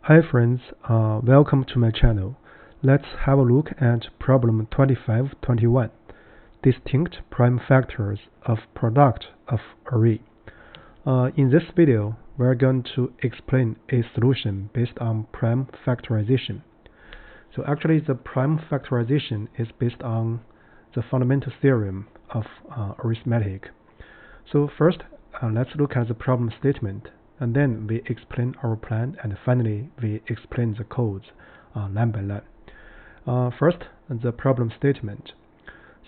Hi friends, welcome to my channel. Let's have a look at problem 2521, distinct prime factors of product of array. In this video, we're going to explain a solution based on prime factorization. So actually the prime factorization is based on the fundamental theorem of arithmetic. So first, let's look at the problem statement, and then we explain our plan, and finally we explain the codes line by line. First, the problem statement.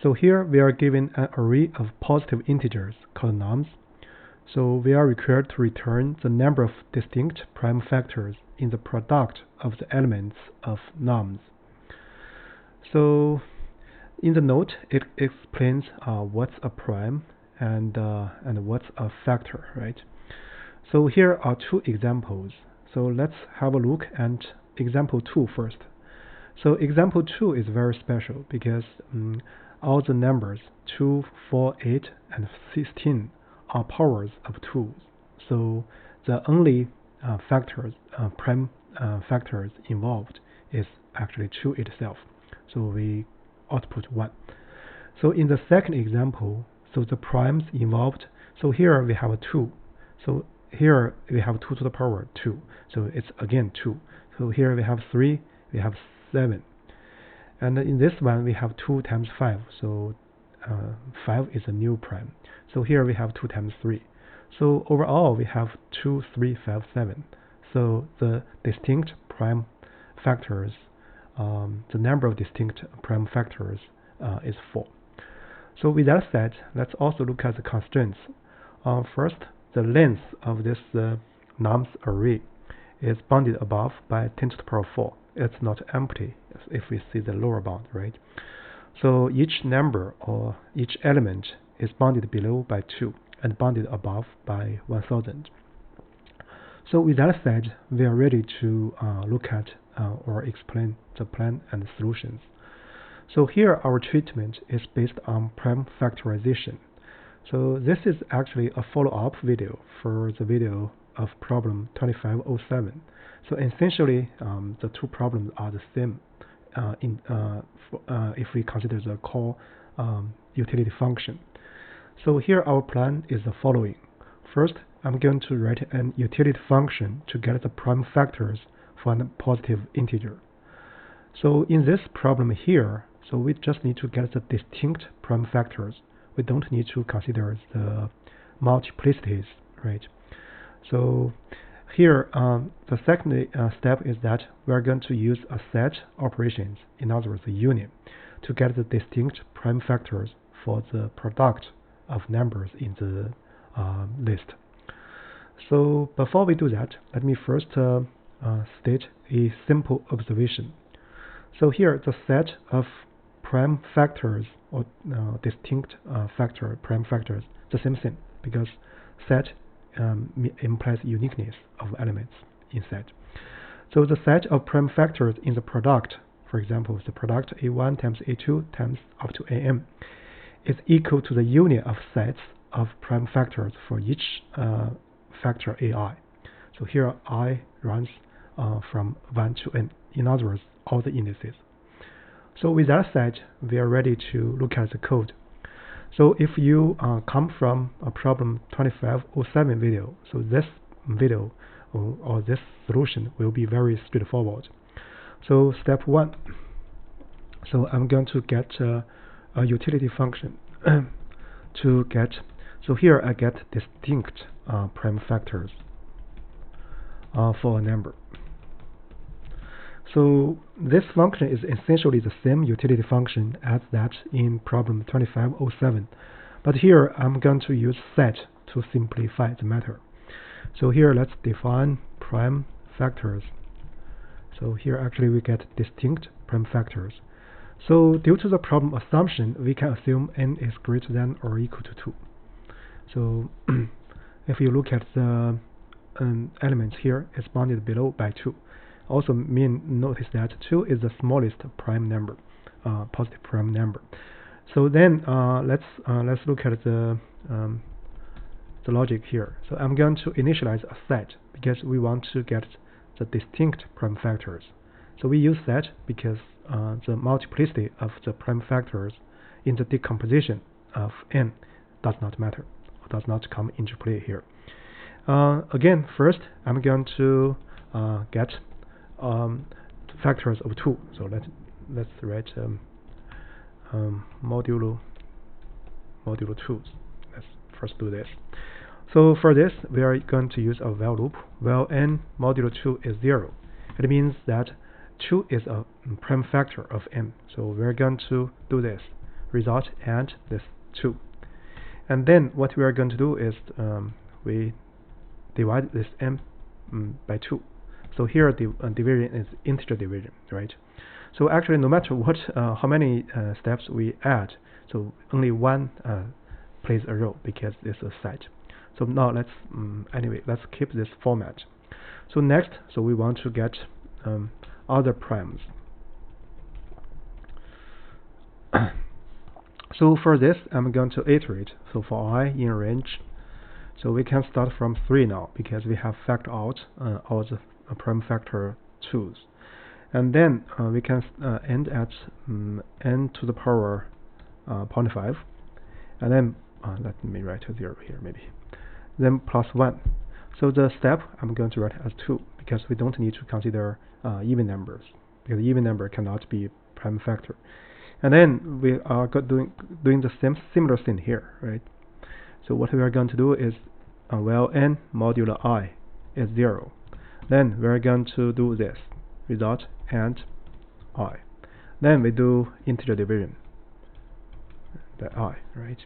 So here we are given an array of positive integers called nums. So we are required to return the number of distinct prime factors in the product of the elements of nums. So in the note, it explains what's a prime and what's a factor, right? So here are two examples. So let's have a look at example 2 first. So example 2 is very special because all the numbers 2, 4, 8, and 16 are powers of 2. So the only prime factors involved is actually 2 itself. So we output 1. So in the second example, so the primes involved, so here we have a 2. So here we have 2 to the power 2. So it's again 2. So here we have 3, we have 7. And in this one we have 2 times 5. So 5 is a new prime. So here we have 2 times 3. So overall we have 2, 3, 5, 7. So the distinct prime factors, the number of distinct prime factors is 4. So with that said, let's also look at the constraints. First, the length of this nums array is bounded above by 10 to the power 4. It's not empty if we see the lower bound, right? So each number or each element is bounded below by 2 and bounded above by 1000. So with that said, we are ready to look at or explain the plan and the solutions. So here our treatment is based on prime factorization. So this is actually a follow-up video for the video of problem 2507. So essentially, the two problems are the same if we consider the core utility function. So here our plan is the following. First, I'm going to write an utility function to get the prime factors for a positive integer. So in this problem here, so we just need to get the distinct prime factors. We don't need to consider the multiplicities, right? So here, the second step is that we are going to use a set operations, in other words, a union, to get the distinct prime factors for the product of numbers in the list. So before we do that, let me first state a simple observation. So here, the set of prime factors or distinct prime factors, the same thing, because set implies uniqueness of elements in set. So the set of prime factors in the product, for example, the product A1 times A2 times up to AM, is equal to the union of sets of prime factors for each factor AI. So here I runs from 1 to n, in other words, all the indices. So with that said, we are ready to look at the code. So if you come from a problem 2507 video, so this video or this solution will be very straightforward. So step 1. So I'm going to get a utility function to get. So here I get distinct prime factors for a number. So this function is essentially the same utility function as that in problem 2507. But here I'm going to use set to simplify the matter. So here let's define prime factors. So here actually we get distinct prime factors. So due to the problem assumption, we can assume n is greater than or equal to 2. So if you look at the elements here, it's bounded below by 2. Also notice that 2 is the smallest prime number, positive prime number. So then let's look at the logic here. So I'm going to initialize a set because we want to get the distinct prime factors. So we use that because the multiplicity of the prime factors in the decomposition of n does not matter, or does not come into play here. Again, first I'm going to get factors of 2. So let's write modulo 2. Let's first do this. So for this, we are going to use a while loop. While n modulo 2 is 0, it means that 2 is a prime factor of m. So we're going to do this result and this 2. And then what we are going to do is we divide this m by 2. So here the division is integer division, right? So actually, no matter what, how many steps we add, so only one plays a role because it's a set. So now let's anyway, let's keep this format. So next, so we want to get other primes. So for this, I'm going to iterate. So for I in range, so we can start from 3 now because we have factored out all the prime factor 2's. And then we can end at n to the power 0.5, and then let me write a 0 here maybe, then plus 1. So the step I'm going to write as 2 because we don't need to consider even numbers, because even number cannot be prime factor. And then we are doing the similar thing here, right? So what we are going to do is while n modulo I is 0, then we are going to do this result and I. Then we do integer division by I, right?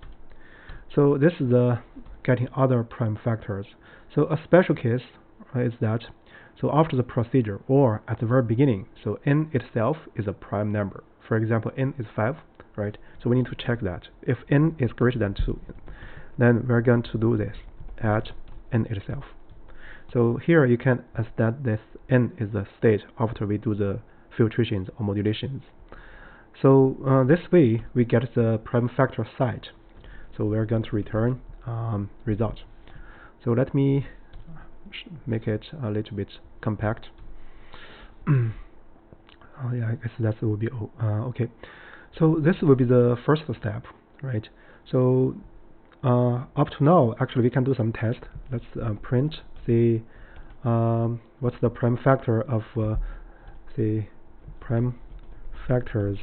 So this is the getting other prime factors. So a special case is that, so after the procedure or at the very beginning, so n itself is a prime number. For example, n is 5, right? So we need to check that. If n is greater than 2, then we're going to do this at n itself. So here you can understand this n is the state after we do the filtrations or modulations. So this way we get the prime factor site. So we're going to return result. So let me make it a little bit compact. Yeah, I guess that will be okay. So this will be the first step, right? So up to now, actually, we can do some test. Let's print the what's the prime factor of the prime factors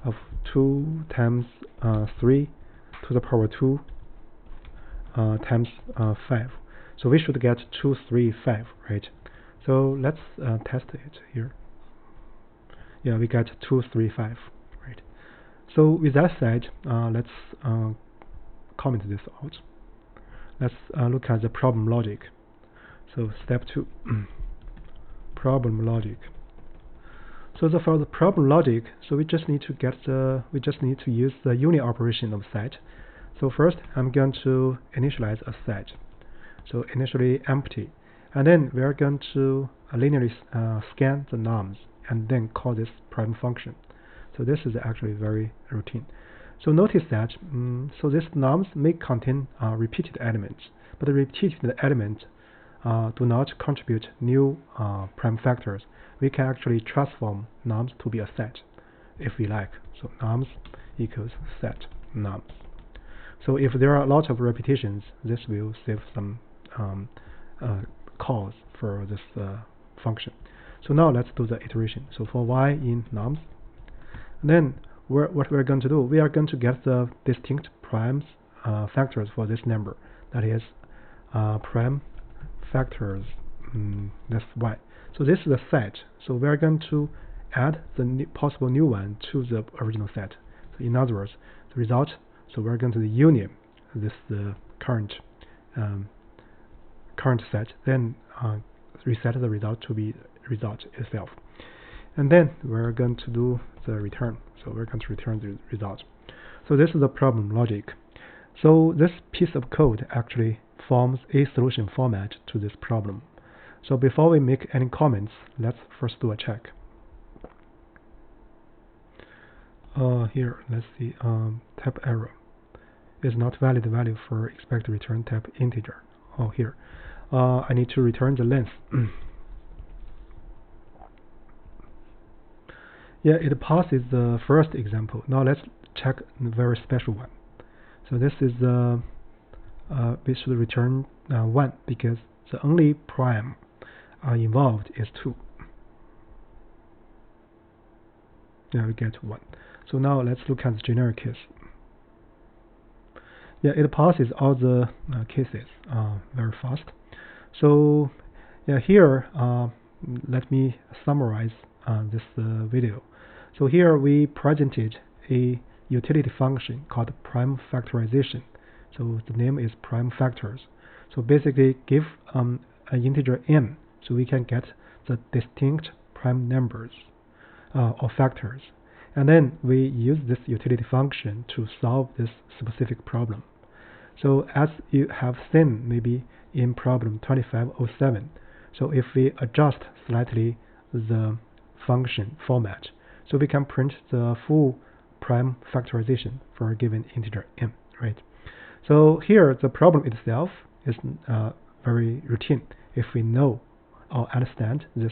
of 2 times 3 to the power 2 times 5. So we should get 2, 3, 5, right? So let's test it here. Yeah, we got 2, 3, 5, right? So with that said, let's comment this out. Let's look at the problem logic. So step 2, problem logic. So for the problem logic, so we just need to use the unit operation of set. So first, I'm going to initialize a set. So initially empty, and then we are going to linearly scan the nums and then call this prime function. So this is actually very routine. So notice that so this nums may contain repeated elements, but the repeated elements do not contribute new prime factors. We can actually transform nums to be a set if we like. So nums equals set nums. So if there are a lot of repetitions, this will save some calls for this function. So now let's do the iteration. So for y in nums, and then what we're going to do, we are going to get the distinct prime factors for this number. That is prime factors, that's y. So this is the set. So we are going to add the possible new one to the original set. So in other words, the result. So we're going to the union this current set, then reset the result to be result itself, and then we're going to do the return. So we're going to return the result. So this is the problem logic. So this piece of code actually forms a solution format to this problem. So before we make any comments, let's first do a check. Here, let's see, type error is not valid value for expected return type integer. Oh, here, I need to return the length. Yeah, it passes the first example. Now let's check the very special one. So this is we should return 1 because the only prime involved is 2. Yeah, we get 1. So now let's look at the generic case. Yeah, it passes all the cases very fast. So yeah, here let me summarize this video. So here we presented a utility function called prime factorization. So the name is prime factors. So basically give an integer m so we can get the distinct prime numbers or factors. And then we use this utility function to solve this specific problem. So as you have seen maybe in problem 2507, so if we adjust slightly the function format, so we can print the full prime factorization for a given integer m, right? So here the problem itself is very routine if we know or understand this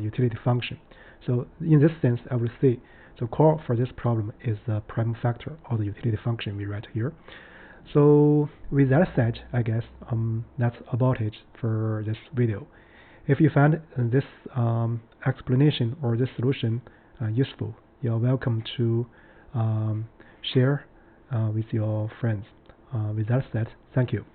utility function. So in this sense, I would say the core for this problem is the prime factor or the utility function we write here. So with that said, I guess that's about it for this video. If you find this explanation or this solution useful, you're welcome to share with your friends. With that said, thank you.